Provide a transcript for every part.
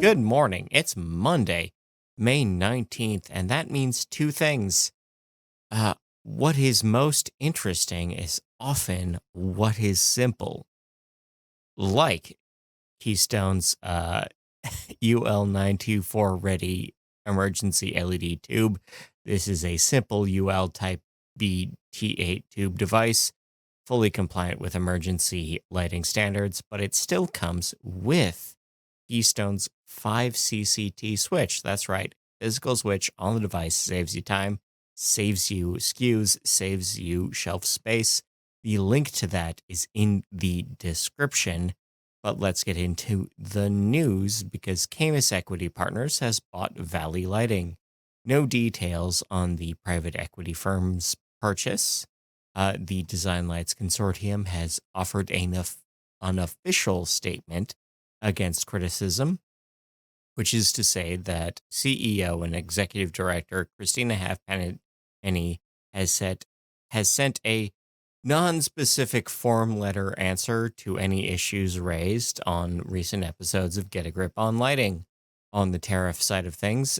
Good morning. It's Monday, May 19th, and that means two things. What is most interesting is often what is simple, like Keystone's UL924 ready emergency LED tube. This is a simple UL type BT8 tube device, fully compliant with emergency lighting standards, but it still comes with Keystone's 5 CCT switch. That's right. Physical switch on the device saves you time, saves you SKUs, saves you shelf space. The link to that is in the description. But let's get into the news because Camus Equity Partners has bought Valley Lighting. No details on the private equity firm's purchase. The Design Lights Consortium has offered an unofficial statement against criticism, which is to say that CEO and Executive Director Christina Halfpenny has sent a non-specific form letter answer to any issues raised on recent episodes of Get a Grip on Lighting. On the tariff side of things,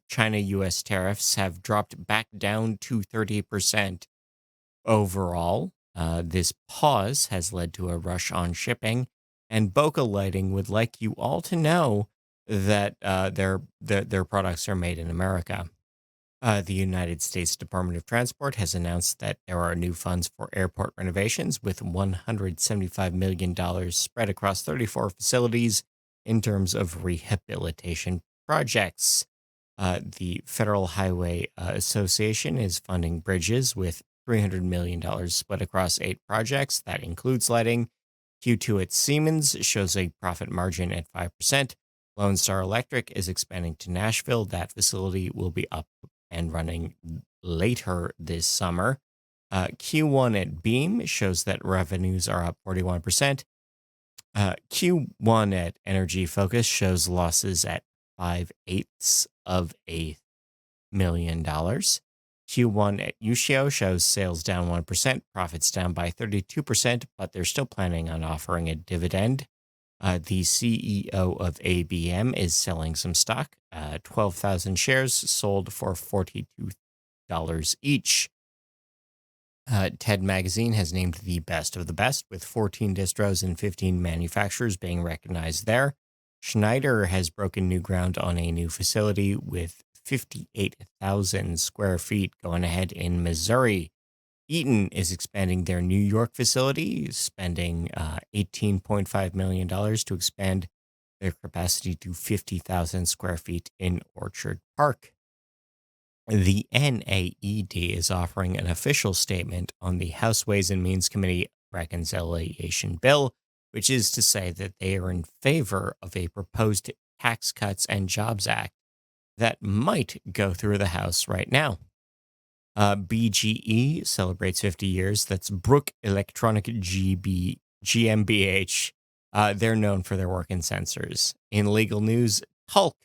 China-U.S. tariffs have dropped back down to 30% overall. This pause has led to a rush on shipping, and Boca Lighting would like you all to know that their products are made in America. The United States Department of Transport has announced that there are new funds for airport renovations with $175 million spread across 34 facilities in terms of rehabilitation projects. The Federal Highway Association is funding bridges with $300 million split across 8 projects. That includes lighting. Q2 at Siemens shows a profit margin at 5%. Lone Star Electric is expanding to Nashville. That facility will be up and running later this summer. Q1 at Beam shows that revenues are up 41%. Q1 at Energy Focus shows losses at 5/8 of a million dollars. Q1 at Ushio shows sales down 1%, profits down by 32%, but they're still planning on offering a dividend. The CEO of ABM is selling some stock. 12,000 shares sold for $42 each. TED Magazine has named the best of the best, with 14 distros and 15 manufacturers being recognized there. Schneider has broken new ground on a new facility with 58,000 square feet going ahead in Missouri. Eaton is expanding their New York facility, spending $18.5 million to expand their capacity to 50,000 square feet in Orchard Park. The NAED is offering an official statement on the House Ways and Means Committee reconciliation bill, which is to say that they are in favor of a proposed Tax Cuts and Jobs Act that might go through the House right now. BGE celebrates 50 years. That's Brook Electronic GmbH. They're known for their work in sensors. In legal news, Hulk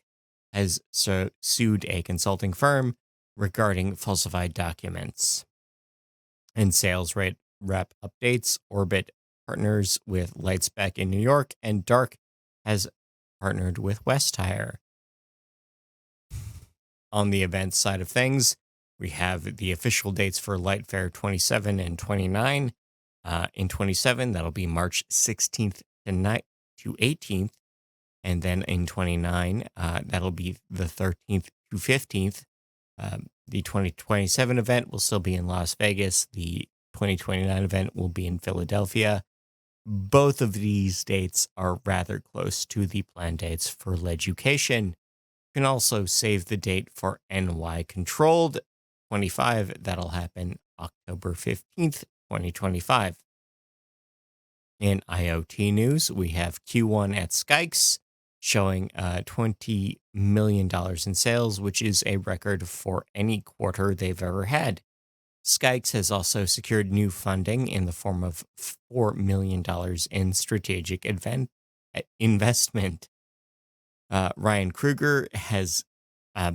has sued a consulting firm regarding falsified documents. In sales rep updates, Orbit partners with Lightspec in New York, and Dark has partnered with Westtire. On the events side of things, we have the official dates for Light Fair 27 and 29. In 27, that'll be March 16th to 18th. And then in 29, that'll be the 13th to 15th. The 2027 event will still be in Las Vegas. The 2029 event will be in Philadelphia. Both of these dates are rather close to the planned dates for Leducation. You can also save the date for NY Controlled 25. That'll happen October 15th, 2025. In IoT news, we have Q1 at Skykes showing $20 million in sales, which is a record for any quarter they've ever had. Skykes has also secured new funding in the form of $4 million in strategic investment. Ryan Kruger has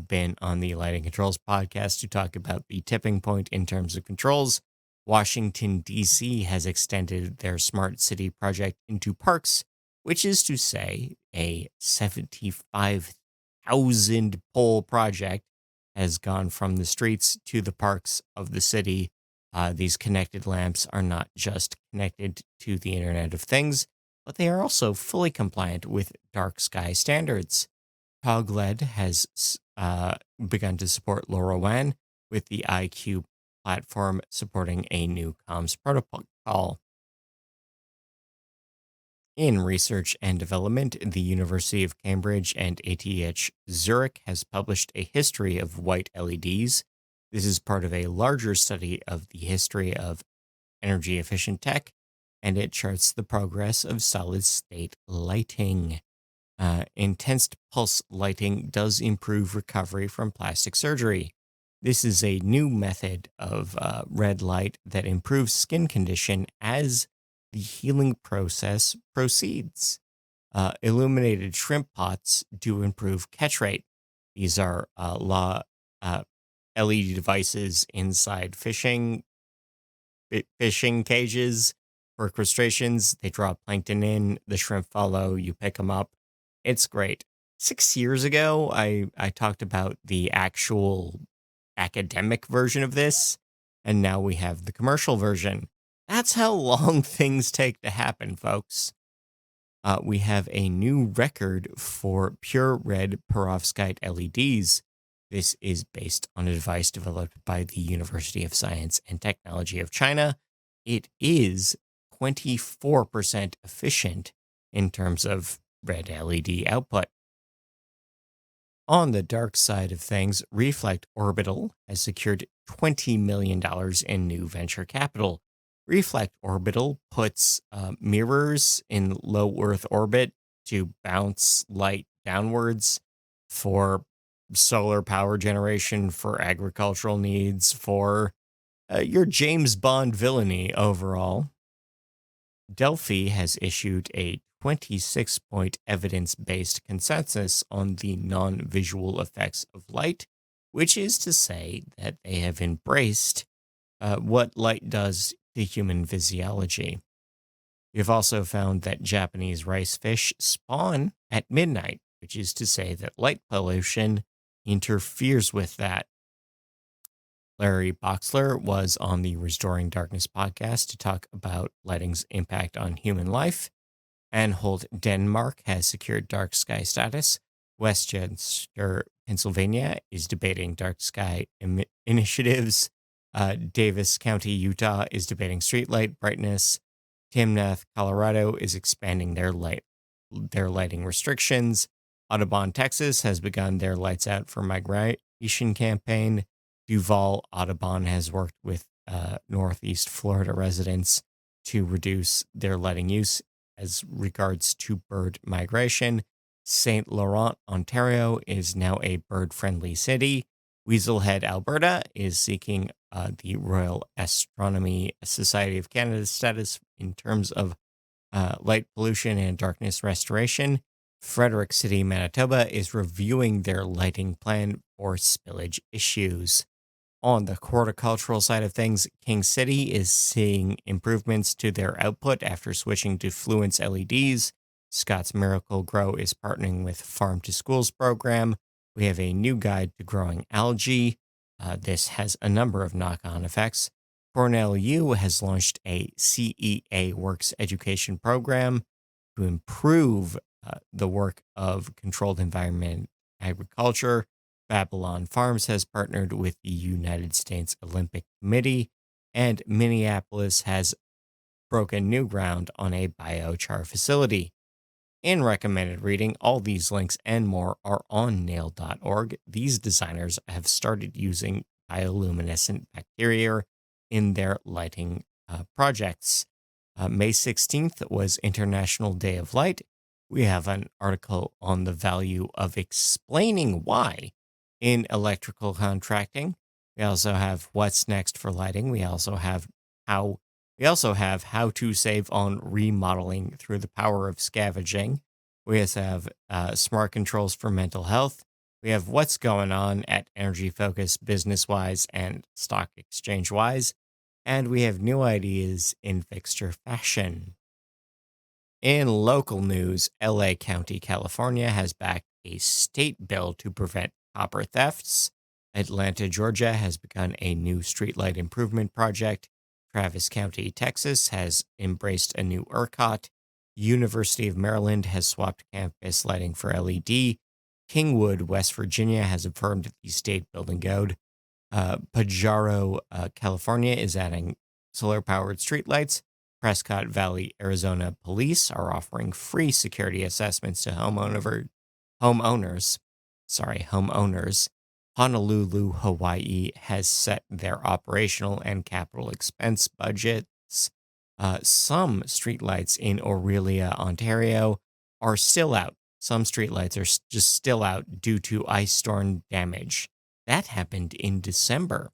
been on the Lighting Controls podcast to talk about the tipping point in terms of controls. Washington, D.C. has extended their smart city project into parks, which is to say A 75,000 pole project has gone from the streets to the parks of the city. These connected lamps are not just connected to the Internet of Things, but they are also fully compliant with dark sky standards. Togled has begun to support LoRaWAN, with the IQ platform supporting a new comms protocol. In research and development, the University of Cambridge and ATH Zurich has published a history of white LEDs. This is part of a larger study of the history of energy efficient tech, and it charts the progress of solid state lighting. Intense pulse lighting does improve recovery from plastic surgery. This is a new method of red light that improves skin condition as the healing process proceeds. Illuminated shrimp pots do improve catch rate. These are LED devices inside fishing cages for crustaceans. They draw plankton in, the shrimp follow, you pick them up. It's great. 6 years ago, I talked about the actual academic version of this, and now we have the commercial version. That's how long things take to happen, folks. We have a new record for pure red perovskite LEDs. This is based on a device developed by the University of Science and Technology of China. It is 24% efficient in terms of red LED output. On the dark side of things, Reflect Orbital has secured $20 million in new venture capital. Reflect Orbital puts mirrors in low Earth orbit to bounce light downwards for solar power generation, for agricultural needs, for your James Bond villainy overall. Delphi has issued a 26-point evidence-based consensus on the non-visual effects of light, which is to say that they have embraced what light does to human physiology. We've also found that Japanese rice fish spawn at midnight, which is to say that light pollution interferes with that. Larry Boxler was on the Restoring Darkness podcast to talk about lighting's impact on human life. Anholt, Denmark has secured dark sky status. Westchester, Pennsylvania is debating dark sky initiatives. Davis County, Utah is debating streetlight brightness. Timnath, Colorado is expanding their lighting restrictions. Audubon, Texas has begun their Lights Out for Migration campaign. Duval Audubon has worked with Northeast Florida residents to reduce their lighting use as regards to bird migration. St. Laurent, Ontario is now a bird-friendly city. Weaselhead, Alberta is seeking the Royal Astronomy Society of Canada status in terms of light pollution and darkness restoration. Frederick City, Manitoba is reviewing their lighting plan for spillage issues. On the horticultural side of things, King City is seeing improvements to their output after switching to Fluence LEDs. Scott's Miracle Grow is partnering with Farm to Schools program. We have a new guide to growing algae. This has a number of knock-on effects. Cornell U has launched a CEA Works education program to improve the work of controlled environment agriculture. Babylon Farms has partnered with the United States Olympic Committee, and Minneapolis has broken new ground on a biochar facility. In recommended reading, all these links and more are on nail.org. These designers have started using bioluminescent bacteria in their lighting projects. May 16th was International Day of Light. We have an article on the value of explaining why in electrical contracting. We also have what's next for lighting. We also have how to save on remodeling through the power of scavenging. We also have smart controls for mental health. We have what's going on at Energy Focus business-wise and stock exchange-wise. And we have new ideas in fixture fashion. In local news, LA County, California has backed a state bill to prevent copper thefts. Atlanta, Georgia has begun a new streetlight improvement project. Travis County, Texas has embraced a new ERCOT. University of Maryland has swapped campus lighting for LED. Kingwood, West Virginia has affirmed the state building code. Pajaro, California is adding solar-powered streetlights. Prescott Valley, Arizona police are offering free security assessments to homeowners. Honolulu, Hawaii has set their operational and capital expense budgets. Some streetlights in Orillia, Ontario are still out. Some streetlights are just still out due to ice storm damage. That happened in December.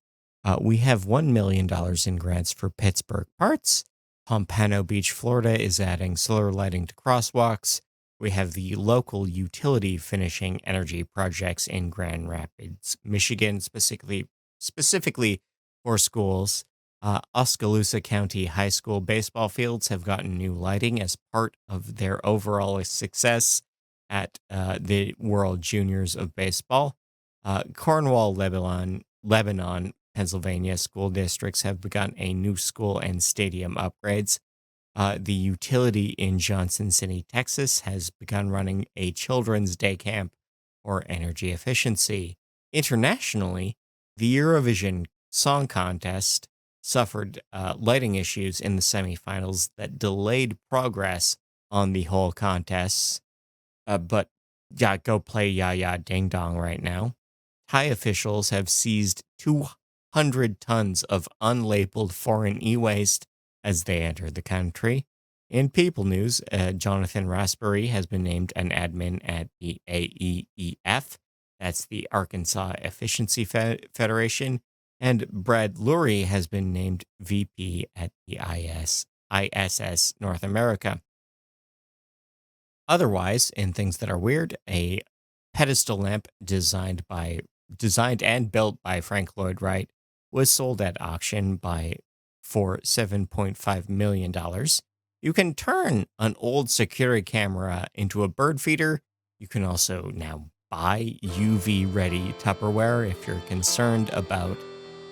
We have $1 million in grants for Pittsburgh Parts. Pompano Beach, Florida is adding solar lighting to crosswalks. We have the local utility finishing energy projects in Grand Rapids, Michigan, specifically for schools. Oskaloosa County High School baseball fields have gotten new lighting as part of their overall success at the World Juniors of Baseball. Cornwall, Lebanon, Pennsylvania school districts have begun a new school and stadium upgrades. The utility in Johnson City, Texas has begun running a children's day camp for energy efficiency. Internationally, the Eurovision Song Contest suffered lighting issues in the semifinals that delayed progress on the whole contest. But yeah, go play Ya Ya Ding Dong right now. Thai officials have seized 200 tons of unlabeled foreign e-waste as they enter the country. In People News, Jonathan Raspberry has been named an admin at the AEEF, that's the Arkansas Efficiency Federation, and Brad Lurie has been named VP at the ISS North America. Otherwise, in things that are weird, a pedestal lamp designed and built by Frank Lloyd Wright was sold at auction for $7.5 million. You can turn an old security camera into a bird feeder. You can also now buy UV-ready Tupperware if you're concerned about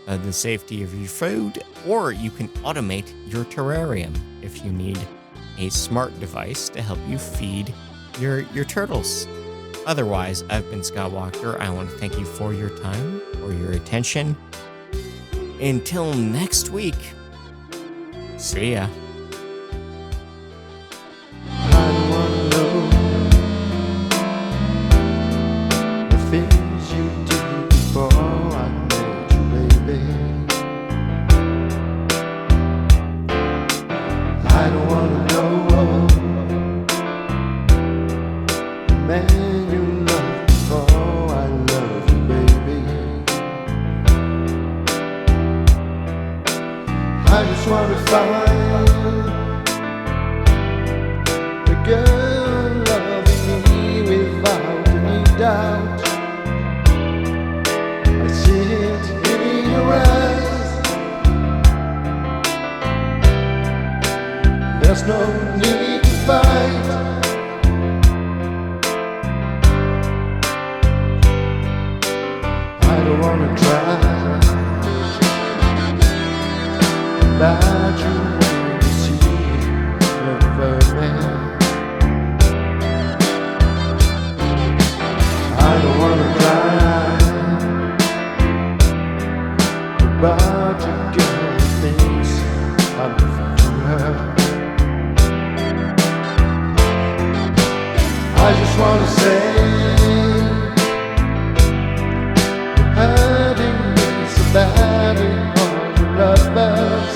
the safety of your food, or you can automate your terrarium if you need a smart device to help you feed your turtles. Otherwise, I've been Scott Walker. I want to thank you for your time, for your attention. Until next week, see ya. I don't wanna know the things you did before I met you, baby. I don't wanna know the man you loved before I love you, baby. I just wanna find a girl loving me without any doubt. I see it in your eyes. There's no need to fight. I don't wanna try about you when you see another man. I don't wanna cry about you, girl, the things I do to her. I just wanna say you're hurting me so badly, all your lovers.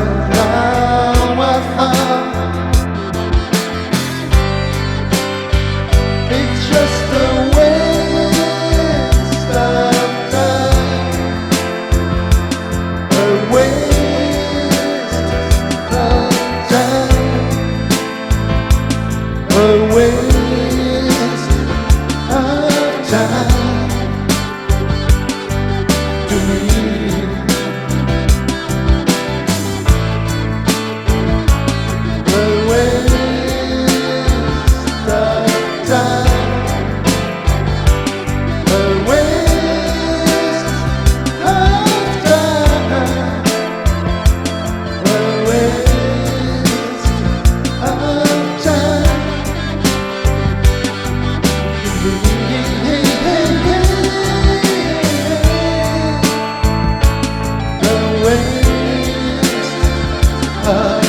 now I found it's just a waste of time, a waste of time, a waste of time to me. The waste of